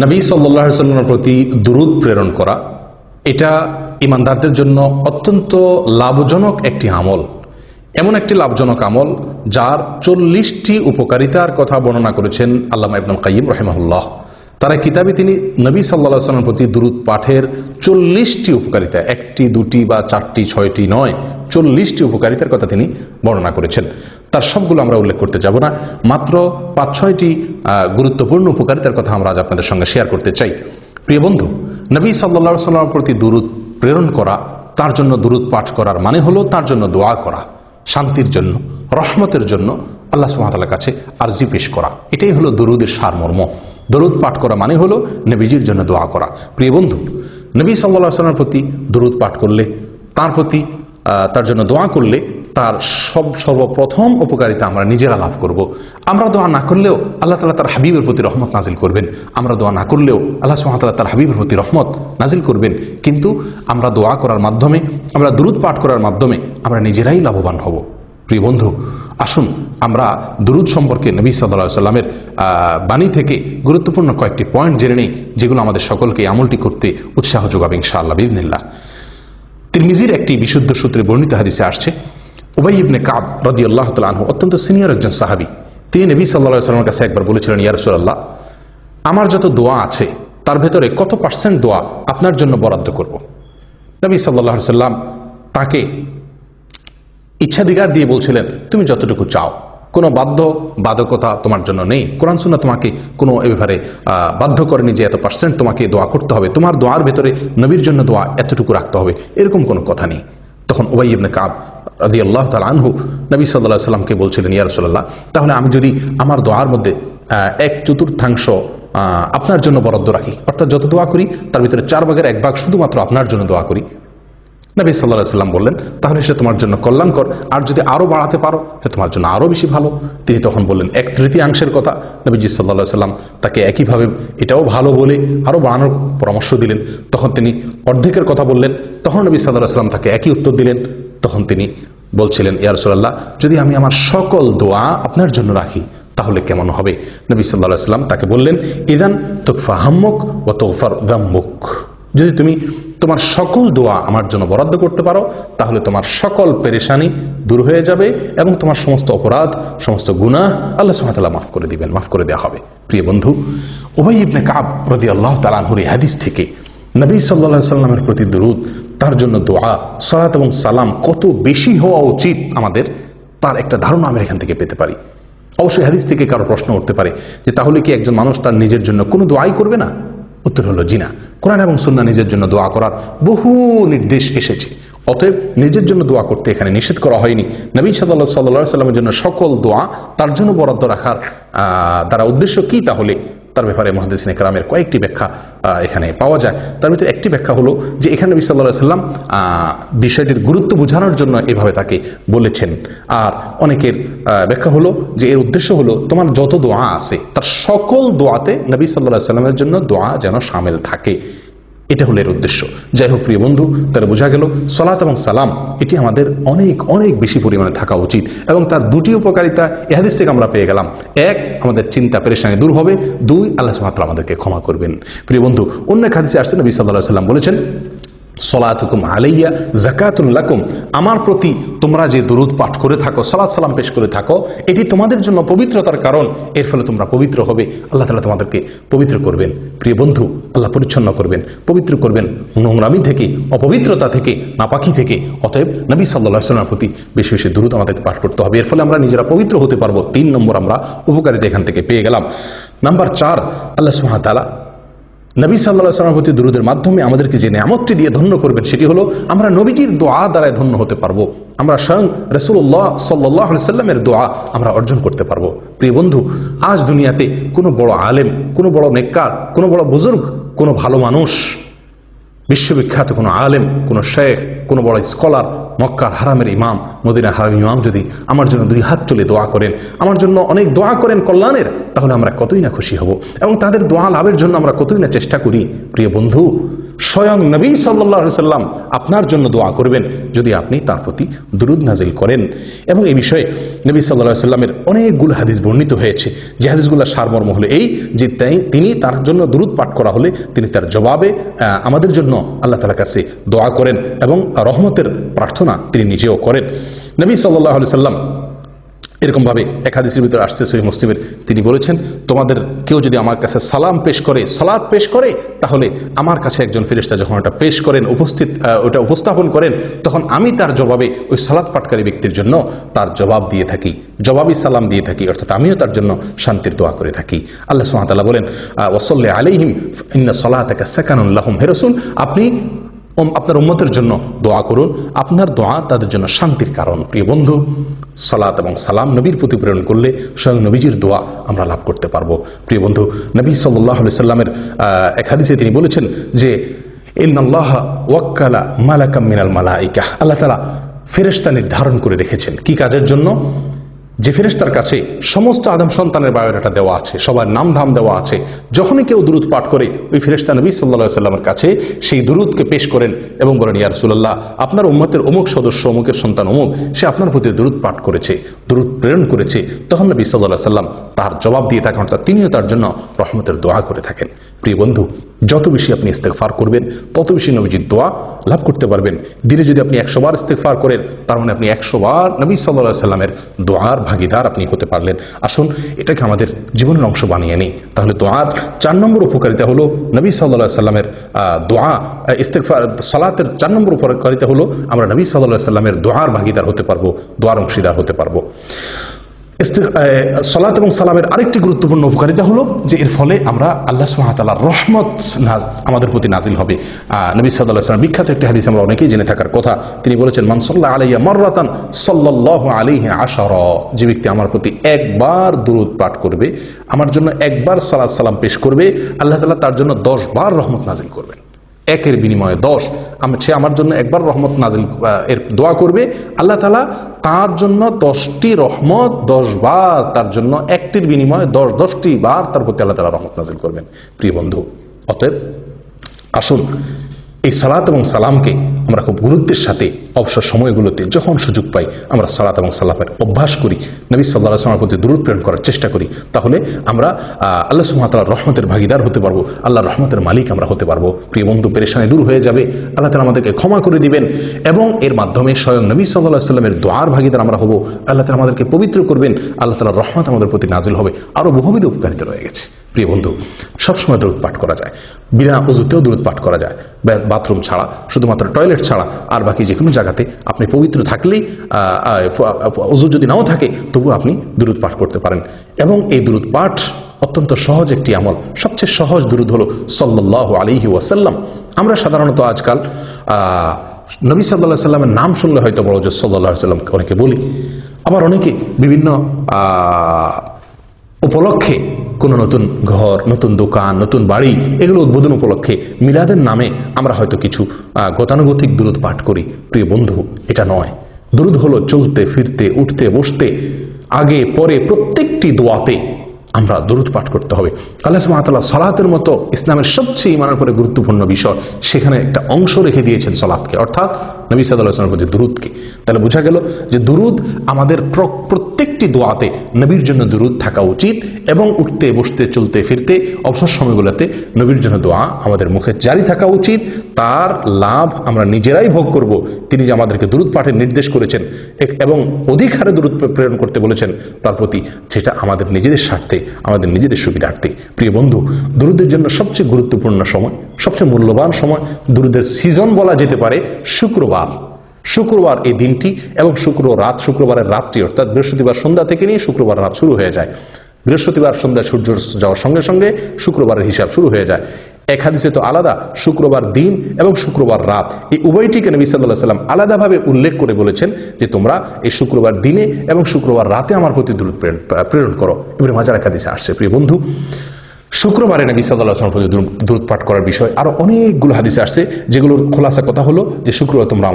নবী সাল্লাল্লাহু আলাইহি ওয়াসাল্লামের প্রতি দুরূদ প্রেরণ করা এটা ঈমানদারদের জন্য অত্যন্ত লাভজনক একটি আমল। এমন একটি লাভজনক আমল যার 40টি উপকারিতার কথা বর্ণনা করেছেন আল্লামা ইবনুল কাইয়িম রাহিমাহুল্লাহ। তার কিতাবে তিনি নবী সাল্লাল্লাহু আলাইহি ওয়াসাল্লামের প্রতি দুরূদ পাঠের 40টি উপকারিতা, একটি দুটি বা চারটি ছয়টি নয়, 40টি উপকারিতার কথা তিনি বর্ণনা করেছেন। তার সবগুলো আমরা উল্লেখ করতে যাব না, মাত্র 5-6টি গুরুত্বপূর্ণ উপকারিতার কথা আমরা আজ আপনাদের সঙ্গে শেয়ার করতে চাই। প্রিয় বন্ধু, নবী সাল্লাল্লাহু আলাইহি ওয়াসাল্লামের প্রতি দুরূদ প্রেরণ করা, তার জন্য দুরূদ পাঠ করার মানে হলো তার জন্য দোয়া করা, শান্তির জন্য, রহমতের জন্য আল্লাহ সুবহানাহু ওয়া তাআলার কাছে আরজি পেশ করা। এটাই হলো দুরূদের সারমর্ম। দরুদ পাঠ করা মানে হলো নবীজির জন্য দোয়া করা। প্রিয় বন্ধু, নবী সাল্লাল্লাহু আলাইহি ওয়াসাল্লামের প্রতি দরুদ পাঠ করলে, তার প্রতি তার জন্য দোয়া করলে তার সর্বপ্রথম উপকারিতা আমরা নিজেরা লাভ করব। আমরা দোয়া না করলেও আল্লাহ তাআলা তার হাবিবের প্রতি রহমত নাজিল করবেন। আমরা দোয়া না করলেও আল্লাহ সুবহানাহু ওয়া তাআলা তার হাবিবের প্রতি রহমত নাজিল করবেন। কিন্তু আমরা দোয়া করার মাধ্যমে, আমরা দরুদ পাঠ করার মাধ্যমে আমরা নিজেরাই লাভবান হব। প্রিয় বন্ধু, আসুন আমরা দুরূদ সম্পর্কে নবী সাল্লাল্লাহু আলাইহি ওয়াসাল্লামের বাণী থেকে গুরুত্বপূর্ণ কয়েকটি পয়েন্ট জেনে নেই, যেগুলো আমাদের সকলকে আমলটি করতে উৎসাহ যোগাবে ইনশাআল্লাহ বিইذنিল্লাহ। তিরমিজির একটি বিশুদ্ধ সূত্রে বর্ণিত হাদিসে আসছে, উবাই ইবনে কাব রাদিয়াল্লাহু তাআলা আনহু অত্যন্ত সিনিয়র একজন সাহাবী। তিনি নবী সাল্লাল্লাহু আলাইহি ওয়াসাল্লামের কাছে একবার বলেছিলেন, ইয়া রাসূলুল্লাহ, আমার যত দোয়া আছে তার ভেতরে কত পার্সেন্ট দোয়া আপনার জন্য বরাদ্দ করব? নবী সাল্লাল্লাহু আলাইহি ওয়াসাল্লাম তাকে ইচ্ছাধিকার দিয়ে বলছিলেন, তুমি যতটুকু চাও, কোনো বাধ্যকতা তোমার জন্য নেই। কোরআন সুন্নাহ তোমাকে কোনো এ ব্যাপারে বাধ্য করেনি যে এত পার্সেন্ট তোমাকে দোয়া করতে হবে, তোমার দোয়ার ভেতরে নবীর জন্য দোয়া এতটুকু রাখতে হবে, এরকম কোনো কথা নেই। তখন উবাই ইবনে কাব রাদিয়াল্লাহু তাআলা আনহু নবী সাল্লাল্লাহু আলাইহি ওয়াসাল্লামকে বলছিলেন, ইয়া রাসূলুল্লাহ, তাহলে আমি যদি আমার দোয়ার মধ্যে 1/4 আপনার জন্য বরাদ্দ রাখি, অর্থাৎ যত দোয়া করি তার ভিতরে 4/1 শুধুমাত্র আপনার জন্য দোয়া করি। নবী সাল্লাল্লাহু আলাইহি ওয়াসাল্লাম বললেন, তাহলে সে তোমার জন্য কল্যাণকর, আর যদি আরো বাড়াতে পারো সে তোমার জন্য আরো বেশি ভালো। তিনি তখন বললেন 1/3 কথা। নবীজি সাল্লাল্লাহু আলাইহি ওয়াসাল্লাম তাকে একইভাবে এটাও ভালো বলে আরো বাড়ানোর পরামর্শ দিলেন। তখন তিনি অর্ধেকের কথা বললেন। তখন নবী সাল্লাল্লাহু আলাইহি ওয়াসাল্লাম তাকে একই উত্তর দিলেন। তখন তিনি বলছিলেন, ইয়া রাসূলুল্লাহ, যদি আমি আমার সকল দোয়া আপনার জন্য রাখি তাহলে কেমন হবে? নবী সাল্লাল্লাহু আলাইহি ওয়াসাল্লাম তাকে বললেন, ইযান তুকফা হাম্মুক ওয়া তুগফার যাম্মুক। যদি তুমি তোমার সকল দোয়া আমার জন্য বরাদ্দ করতে পারো তাহলে তোমার সকল পেরেশানি দূর হয়ে যাবে এবং তোমার সমস্ত অপরাধ, সমস্ত গুনাহ আল্লাহ সুবহানাহু ওয়া তাআলা মাফ করে দিবেন, মাফ করে দেওয়া হবে। প্রিয় বন্ধু, উবাই ইবনে কাব রাদিয়াল্লাহু তাআলা আনহুর এই হাদিস থেকে নবী সাল্লাল্লাহু আলাইহি ওয়াসাল্লামের প্রতি দুরূদ, তার জন্য দোয়া, সালাত এবং সালাম কত বেশি হওয়া উচিত আমাদের, তার একটা ধারণা আমরা এখান থেকে পেতে পারি। অবশ্যই হাদিস থেকে কারো প্রশ্ন উঠতে পারে যে তাহলে কি একজন মানুষ তার নিজের জন্য কোনো দোয়াই করবে না? উত্তর হলো জি না। কোরআন এবং সুন্নাহ নিজের জন্য দোয়া করার বহু নির্দেশ এসেছে। অতএব নিজের জন্য দোয়া করতে এখানে নিষেধ করা হয়নি। নবী সাল্লাল্লাহু আলাইহি ওয়াসাল্লামের জন্য সকল দোয়া তার জন্য বরাদ্দ রাখার দ্বারা উদ্দেশ্য কি, তাহলে তার ব্যাপারে মুহাদ্দিসিনে কেরামের কয়েকটি ব্যাখ্যা এখানে পাওয়া যায়। তার ভিতরে একটি ব্যাখ্যা হলো যে এখানে নবী সাল্লাল্লাহু আলাইহি ওয়াসাল্লাম বিষয়টির গুরুত্ব বোঝানোর জন্য এভাবে তাকে বলেছেন। আর অনেকের ব্যাখ্যা হলো যে এর উদ্দেশ্য হলো তোমার যত দোয়া আছে তার সকল দোয়াতে নবী সাল্লাল্লাহু আলাইহি ওয়াসাল্লামের জন্য দোয়া যেন শামিল থাকে, এটা হলো এর উদ্দেশ্য। যাই হোক প্রিয় বন্ধু, তাহলে বোঝা গেল সালাত এবং সালাম এটি আমাদের অনেক অনেক বেশি পরিমাণে থাকা উচিত এবং তার দুটি উপকারিতা এই হাদিস থেকে আমরা পেয়ে গেলাম। এক, আমাদের চিন্তা পেরেশানি দূর হবে। 2, আল্লাহ সুবহানাহু ওয়া তাআলা আমাদেরকে ক্ষমা করবেন। প্রিয় বন্ধু, অন্য এক হাদিসে আসছে নবী সাল্লাল্লাহু আলাইহি ওয়াসাল্লাম বলেছেন, সলাতুকুম আলাইয়া যাকাতুন লাকুম, আমার প্রতি তোমরা যে দুরূদ পাঠ করে থাকো, সালাত সালাম পেশ করে থাকো, এটি তোমাদের জন্য পবিত্রতার কারণ। এর ফলে তোমরা পবিত্র হবে, আল্লাহ তাআলা তোমাদেরকে পবিত্র করবেন। প্রিয় বন্ধু, আল্লাহ পরিচ্ছন্ন করবেন, পবিত্র করবেন নোংরামি থেকে, অপবিত্রতা থেকে, নাপাকি থেকে। অতএব নবী সাল্লাল্লাহু আলাইহি ওয়াসাল্লামের প্রতি বেশি বেশি দুরূদ আমাদেরকে পাঠ করতে হবে। এর ফলে আমরা নিজেরা পবিত্র হতে পারবো। 3 নম্বর আমরা উপকারিতা এখান থেকে পেয়ে গেলাম। নাম্বার 4, আল্লাহ সুবহানাহু ওয়া তাআলা নবী সাল্লাল্লাহু আলাইহি ওয়াসাল্লামের প্রতি দুরূদের মাধ্যমে আমাদেরকে যে নিয়ামতটি দিয়ে ধন্য করবেন সেটি হলো আমরা নবীজির দোয়া দ্বারা ধন্য হতে পারবো। আমরা স্বয়ং রাসূলুল্লাহ সাল্লাল্লাহু আলাইহি ওয়াসাল্লামের দোয়া আমরা অর্জন করতে পারবো। প্রিয় বন্ধু, আজ দুনিয়াতে কোনো বড় আলেম, কোনো বড় নেককার, কোনো বড় বুজুর্গ, কোনো ভালো মানুষ, বিশ্ববিখ্যাত কোনো আলেম, কোনো শেখ, কোনো বড় স্কলার, মক্কার হারামের ইমাম, মদিনার হারামের ইমাম যদি আমার জন্য 2 হাত তুলে দোয়া করেন, আমার জন্য অনেক দোয়া করেন কল্যাণের, তাহলে আমরা কতই না খুশি হব এবং তাদের দোয়া লাভের জন্য আমরা কতই না চেষ্টা করি। প্রিয় বন্ধু, স্বয়ং নবী সাল্লাল্লাহু আলাইহি সাল্লাম আপনার জন্য দোয়া করবেন যদি আপনি তার প্রতি দুরূদ নাজিল করেন। এবং এই বিষয়ে নবী সাল্লাল্লাহু আলাইহি সাল্লামের অনেকগুলো হাদিস বর্ণিত হয়েছে, যে হাদিসগুলোর সারমর্ম হলো এই যে তিনি তার জন্য দুরূদ পাঠ করা হলে তিনি তার জবাবে আমাদের জন্য আল্লাহ তাআলার কাছে দোয়া করেন এবং রহমতের প্রার্থনা তিনি নিজেও করেন। নবী সাল্লাল্লাহু আলাইহি সাল্লাম এরকমভাবে এক হাদিসের ভিতরে আসছে সহিহ মুসলিমের, তিনি বলেছেন, তোমাদের কেউ যদি আমার কাছে সালাম পেশ করে, সালাত পেশ করে, তাহলে আমার কাছে একজন ফেরেশতা যখন ওটা পেশ করেন, ওটা উপস্থাপন করেন, তখন আমি তার জবাবে ওই সালাত পাঠকারী ব্যক্তির জন্য তার জবাব দিয়ে থাকি, জবাবি সালাম দিয়ে থাকি, অর্থাৎ আমিও তার জন্য শান্তির দোয়া করে থাকি। আল্লাহ সুবহানাহু ওয়া তাআলা বলেন, ওয়াসাল্লি আলাইহিম ইন্না সালাতাকা সাকানুন লাহুম, হে রাসূল আপনি আপনার উম্মতের জন্য দোয়া করুন, আপনার দোয়া তাদের জন্য শান্তির কারণ। প্রিয় বন্ধু, সালাত এবং সালাম নবীর প্রতি প্রেরণ করলে স্বয়ং নবীজির দোয়া আমরা লাভ করতে পারবো। প্রিয় বন্ধু, নবী সাল্লাল্লাহু আলাইহি সাল্লামের এক হাদিসে তিনি বলেছেন যে ইন্নাল্লাহা ওয়াক্কালা মালাকাম মিনাল মালাইকা, আল্লাহ তাআলা ফেরেশতা নির্ধারণ করে রেখেছেন কি কাজের জন্য? যে ফেরেশতার কাছে সমস্ত আদম সন্তানের বায়োডাটা দেওয়া আছে, সবার নামধাম দেওয়া আছে। যখনই কেউ দুরূদ পাঠ করে, ওই ফেরেশতা নবী সাল্লাল্লাহু আলাইহি সাল্লামের কাছে সেই দুরূদকে পেশ করেন এবং বলেন, ইয়া রাসূলুল্লাহ, আপনার উম্মতের অমুক সদস্য, অমুকের সন্তান অমুক, সে আপনার প্রতি দুরূদ পাঠ করেছে, দুরূদ প্রেরণ করেছে। তখন নবী সাল্লাল্লাহু আলাইহি সাল্লাম তার জবাব দিয়ে থাকেন, অর্থাৎ তিনিও তার জন্য রহমতের দোয়া করে থাকেন। প্রিয় বন্ধু, যত বেশি আপনি ইস্তেগফার করবেন, তত বেশি নবীজির দোয়া লাভ করতে পারবেন। দিনে যদি আপনি 100 বার ইস্তেগফার করেন, তার মানে আপনি 100 বার নবী সাল্লাল্লাহু আলাইহি সাল্লামের দোয়ার ভাগীদার আপনি হতে পারলেন। আসুন এটাকে আমাদের জীবনের অংশ বানিয়ে নিই। তাহলে দোয়ার 4 নম্বর উপকারিতা হলো নবী সাল্লাল্লাহু আলাইহি সাল্লামের দোয়া, ইস্তেগফার সালাতের 4 নম্বর উপকারিতা হলো আমরা নবী সাল্লাল্লাহু আলাইহি সাল্লামের দোয়ার ভাগীদার হতে পারবো, দোয়ার অংশীদার হতে পারবো। সালাত এবং সালামের আরেকটি গুরুত্বপূর্ণ উপকারিতা হলো যে এর ফলে আমরা আল্লাহ সুবহানাহু ওয়া তাআলার রহমত আমাদের প্রতি নাজিল হবে। নবী সাল্লাল্লাহু আলাইহি ওয়াসাল্লাম বিখ্যাত একটি হাদিস আমরা অনেকেই জেনে থাকার কথা, তিনি বলেছেন, মান সাল্লা আলাইয়া মাররাতান সাল্লাল্লাহু আলাইহি আশারা, যে ব্যক্তি আমার প্রতি একবার দুরূদ পাঠ করবে, আমার জন্য একবার সালাত সালাম পেশ করবে, আল্লাহ তাআলা তার জন্য 10 বার রহমত নাজিল করবেন। একের বিনিময়ে 10, সে আমার জন্য একবার রহমত নাজিল এর দোয়া করবে, আল্লাহ তাআলা তার জন্য 10টি রহমত 10 বার, তার জন্য একটির বিনিময়ে 10টি বার তার প্রতি আল্লাহ তাআলা রহমত নাজিল করবেন। প্রিয় বন্ধু, অতএব আসুন এই সালাত এবং সালামকে আমরা খুব গুরুত্বের সাথে অবসর সময়গুলোতে যখন সুযোগ পাই আমরা সালাত এবং সালামের অভ্যাস করি, নবী সাল্লাল্লাহু আলাইহি ওয়াসাল্লামের প্রতি দুরূদ প্রেরণ করার চেষ্টা করি, তাহলে আমরা আল্লাহ সুবহানাহু ওয়া তাআলার রহমতের ভাগীদার হতে পারবো, আল্লাহর রহমতের মালিক আমরা হতে পারবো। প্রিয় বন্ধু, পেরেশানি দূর হয়ে যাবে, আল্লাহ তাআলা আমাদেরকে ক্ষমা করে দিবেন এবং এর মাধ্যমে স্বয়ং নবী সাল্লাল্লাহু আলাইহি ওয়াসাল্লামের দোয়ার ভাগীদার আমরা হব, আল্লাহ তাআলা আমাদেরকে পবিত্র করবেন, আল্লাহ তাআলার রহমত আমাদের প্রতি নাজিল হবে। আরও বহুবিধ উপকারিতা রয়ে গেছে। প্রিয় বন্ধু, সবসময় দুরূদ পাঠ করা যায়, বিনা ওযুতেও দুরূদ পাঠ করা যায়, বাথরুম ছাড়া, শুধুমাত্র টয়লেট ছাড়া, আর বাকি যে কোনো জায়গাতে আপনি পবিত্র থাকলেই, ওযু যদি নাও থাকে তবু আপনি দুরূদ পাঠ করতে পারেন। এবং এই দুরূদ পাঠ অত্যন্ত সহজ একটি আমল। সবচেয়ে সহজ দুরূদ হলো সাল্লাল্লাহু আলাইহি ওয়াসাল্লাম। আমরা সাধারণত আজকাল নবী সাল্লাল্লাহু আলাইহি সাল্লামের নাম শুনলে হয়তো বড় যে সাল্লাল্লাহু আলাইহি সাল্লামকে অনেকে বলি, আবার অনেকে বিভিন্ন উপলক্ষে কোনো নতুন ঘর, নতুন দোকান, নতুন বাড়ি, এগুলো উদ্বোধন উপলক্ষে মিলাদের নামে আমরা হয়তো কিছু গতানুগতিক দুরূদ পাঠ করি। প্রিয় বন্ধু, এটা নয়। দুরূদ হলো চলতে ফিরতে, উঠতে বসতে, আগে পরে প্রত্যেকটি দোয়াতে আমরা দুরূদ পাঠ করতে হবে। আল্লাহ সুবহানাহু ওয়া তাআলা সালাতের মতো ইসলামের সবচেয়ে ঈমানের উপরে গুরুত্বপূর্ণ বিষয়, সেখানে একটা অংশ রেখে দিয়েছেন সালাতকে, অর্থাৎ নবী সাল্লাল্লাহু আলাইহি ওয়াসাল্লামের প্রতি দুরূদকে। তাহলে বোঝা গেল যে দুরূদ আমাদের প্রত্যেকটি দোয়াতে নবীর জন্য দুরূদ থাকা উচিত এবং উঠতে বসতে চলতে ফিরতে অবসর সময়গুলোতে নবীর জন্য দোয়া আমাদের মুখে জারি থাকা উচিত। তার লাভ আমরা নিজেরাই ভোগ করব। তিনি যে আমাদেরকে দুরূদ পাঠের নির্দেশ করেছেন এবং অধিক হারে দুরূদ প্রেরণ করতে বলেছেন তার প্রতি, সেটা আমাদের নিজেদের স্বার্থে, আমাদের নিজেদের সুবিধার্থে। প্রিয় বন্ধু, দুরূদের জন্য সবচেয়ে গুরুত্বপূর্ণ সময়, সবচেয়ে মূল্যবান সময়, দুরূদের সিজন বলা যেতে পারে শুক্রবার এই দিনটি এবং শুক্রবারের রাতটি, অর্থাৎ বৃহস্পতিবার সন্ধ্যা থেকে নিয়ে শুক্রবার রাত শুরু হয়ে যায়। বৃহস্পতিবার সন্ধ্যায় সূর্য যাওয়ার সঙ্গে সঙ্গে শুক্রবারের হিসাব শুরু হয়ে যায়। এক হাদিসে তো আলাদা শুক্রবার দিন এবং শুক্রবার রাত, এই উভয়টিকে নবী সাল্লাল্লাহু আলাইহি ওয়াসাল্লাম আলাদাভাবে উল্লেখ করে বলেছেন যে তোমরা এই শুক্রবার দিনে এবং শুক্রবার রাতে আমার প্রতি দুরূদ প্রেরণ করো। ইবনে মাজাহ এক হাদিসে আসছে। প্রিয় বন্ধু, শুক্রবারে নবী সাল্লাল্লাহু আলাইহি ওয়াসাল্লাম প্রতি দুরূদ পাঠ করার বিষয় আরো অনেকগুলো হাদিসে আসছে, যেগুলোর খোলাসা কথা হলো যে শুক্রবার তোমরা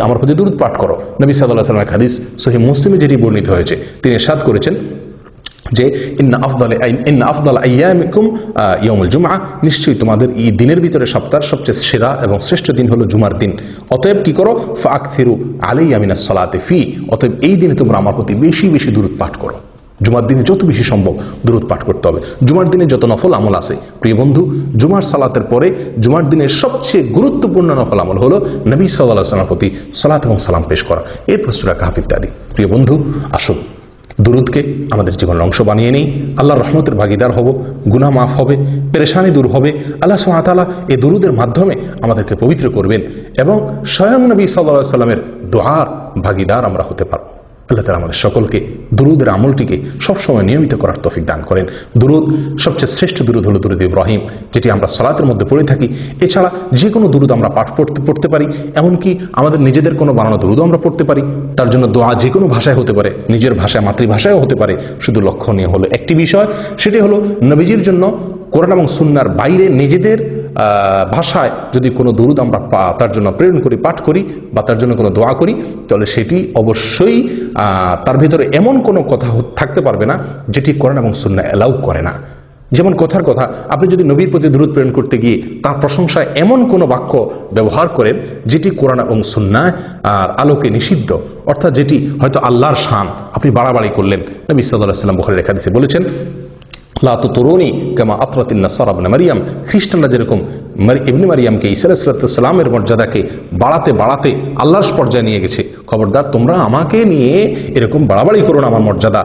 আমার প্রতি দুরূদ পাঠ করো। নবী সাল্লাল্লাহু আলাইহি ওয়াসাল্লাম এক হাদিস সহিহ মুসলিমে যেটি বর্ণিত হয়েছে, তিনি ইরশাদ করেছেন, যে ইন্না আফদাল আইয়ামিকুম ইয়াউমুল জুমআ, নিশ্চয়ই তোমাদের এই দিনের ভিতরে সপ্তাহের সবচেয়ে সেরা এবং শ্রেষ্ঠ দিন হলো জুমার দিন। অতএব কি করো, ফাআকথিরু আলাইয়া মিনাস সালাতি ফি, অতএব এই দিনে তোমরা আমার প্রতি বেশি বেশি দুরূদ পাঠ করো। জুমার দিনে যত বেশি সম্ভব দুরূদ পাঠ করতে হবে। জুমার দিনে যত নফল আমল আছে প্রিয় বন্ধু, জুমার সালাতের পরে জুমার দিনের সবচেয়ে গুরুত্বপূর্ণ নফল আমল হলো নবী সাল্লাল্লাহু আলাইহি ওয়াসাল্লামের প্রতি সালাত এবং সালাম পেশ করা, এরপর সূরা কাহফ ইত্যাদি। প্রিয় বন্ধু, আসুন দুরূদকে আমাদের জীবনের অংশ বানিয়ে নেই। আল্লাহর রহমতের ভাগিদার হব, গুনাহ মাফ হবে, পেরেশানি দূর হবে। আল্লাহ সুবহানাহু ওয়া তাআলা এই দুরূদের মাধ্যমে আমাদেরকে পবিত্র করবেন এবং স্বয়ং নবী সাল্লাল্লাহু আলাইহি ওয়াসাল্লামের দোয়ার ভাগিদার আমরা হতে পারব। আল্লাহ তাআলা আমাদের সকলকে দুরূদের আমলটিকে সবসময় নিয়মিত করার তৌফিক দান করেন। দুরূদ, সবচেয়ে শ্রেষ্ঠ দুরূদ হলো দুরূদ ইব্রাহিম, যেটি আমরা সালাতের মধ্যে পড়ে থাকি। এছাড়া যে কোনো দুরূদ আমরা পাঠ পড়তে পারি, এমনকি আমাদের নিজেদের কোনো বানানো দুরূদও আমরা পড়তে পারি। তার জন্য দোয়া যে কোনো ভাষায় হতে পারে, নিজের ভাষায় মাতৃভাষায়ও হতে পারে। শুধু লক্ষণীয় হলো একটি বিষয়, সেটি হলো নবীজির জন্য কোরআন এবং সুন্নাহর বাইরে নিজেদের ভাষায় যদি কোনো দুরূদ আমরা তার জন্য প্রেরণ করি, পাঠ করি বা তার জন্য কোনো দোয়া করি, তাহলে সেটি অবশ্যই তার ভিতরে এমন কোনো কথা থাকতে পারবে না যেটি কোরআন এবং সুন্নাহ অ্যালাউ করে না। যেমন কথার কথা, আপনি যদি নবীর প্রতি দুরূদ প্রেরণ করতে গিয়ে তার প্রশংসায় এমন কোনো বাক্য ব্যবহার করেন যেটি কোরআন এবং সুন্নাহ আর আলোকে নিষিদ্ধ, অর্থাৎ যেটি হয়তো আল্লাহর শান, আপনি বাড়াবাড়ি করলেন। নবী সাল্লাল্লাহু আলাইহি ওয়াসাল্লাম বুখারীর এক হাদিসে বলেছেন, লা তুতরুনি কামা আতরাতিন নাসারা ইবনে মারইয়াম, খ্রিস্টানরা যেরকম ইবনে মারইয়ামকে ঈসা আলাইহিস সালামের মর্যাদাকে বাড়াতে বাড়াতে আল্লাহর পর্যায়ে নিয়ে গেছে, খবরদার তোমরা আমাকে নিয়ে এরকম বাড়াবাড়ি করো না আমার মর্যাদা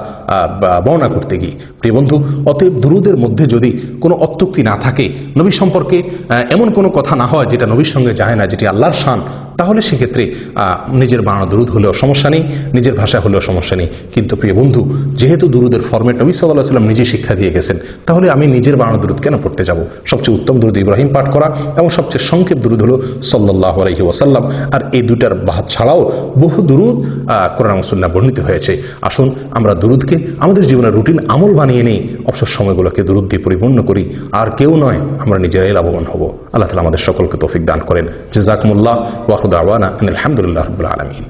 বর্ণনা করতে গিয়ে। প্রিয় বন্ধু, অতএব দুরূদের মধ্যে যদি কোনো অত্যুক্তি না থাকে, নবী সম্পর্কে এমন কোনো কথা না হয় যেটা নবীর সঙ্গে যায় না, যেটি আল্লাহর শান, তাহলে সেক্ষেত্রে নিজের বানানো দুরূদ হলেও সমস্যা নেই, নিজের ভাষা হলেও সমস্যা নেই। কিন্তু প্রিয় বন্ধু, যেহেতু দুরূদের ফরম্যাট নবী সাল্লাল্লাহু আলাইহি ওয়াসাল্লাম নিজে শিক্ষা দিয়ে গেছেন, তাহলে আমি নিজের বানানো দুরূদ কেন পড়তে যাব? সবচেয়ে উত্তম দুরূদ ইব্রাহিম পাঠ করা এবং সবচেয়ে সংক্ষেপ দুরূদ হলো সাল্লাল্লাহু আলাইহি ওয়াসাল্লাম। আর এই দুটার বাদ ছাড়াও বহু দুরূদ কোরআন এবং সুন্নাহ বর্ণিত হয়েছে। আসুন আমরা দুরূদকে আমাদের জীবনের রুটিন আমল বানিয়ে নেই, অবসর সময়গুলোকে দুরূদ দিয়ে পরিপূর্ণ করি, আর কেউ নয়, আমরা নিজেরাই লাভবান হব। আল্লাহ তাআলা আমাদের সকলকে তৌফিক দান করেন। জাযাকুমুল্লাহ ওয়া আখিরু দাওয়ানা আলহামদুলিল্লাহি রাব্বিল আলামিন।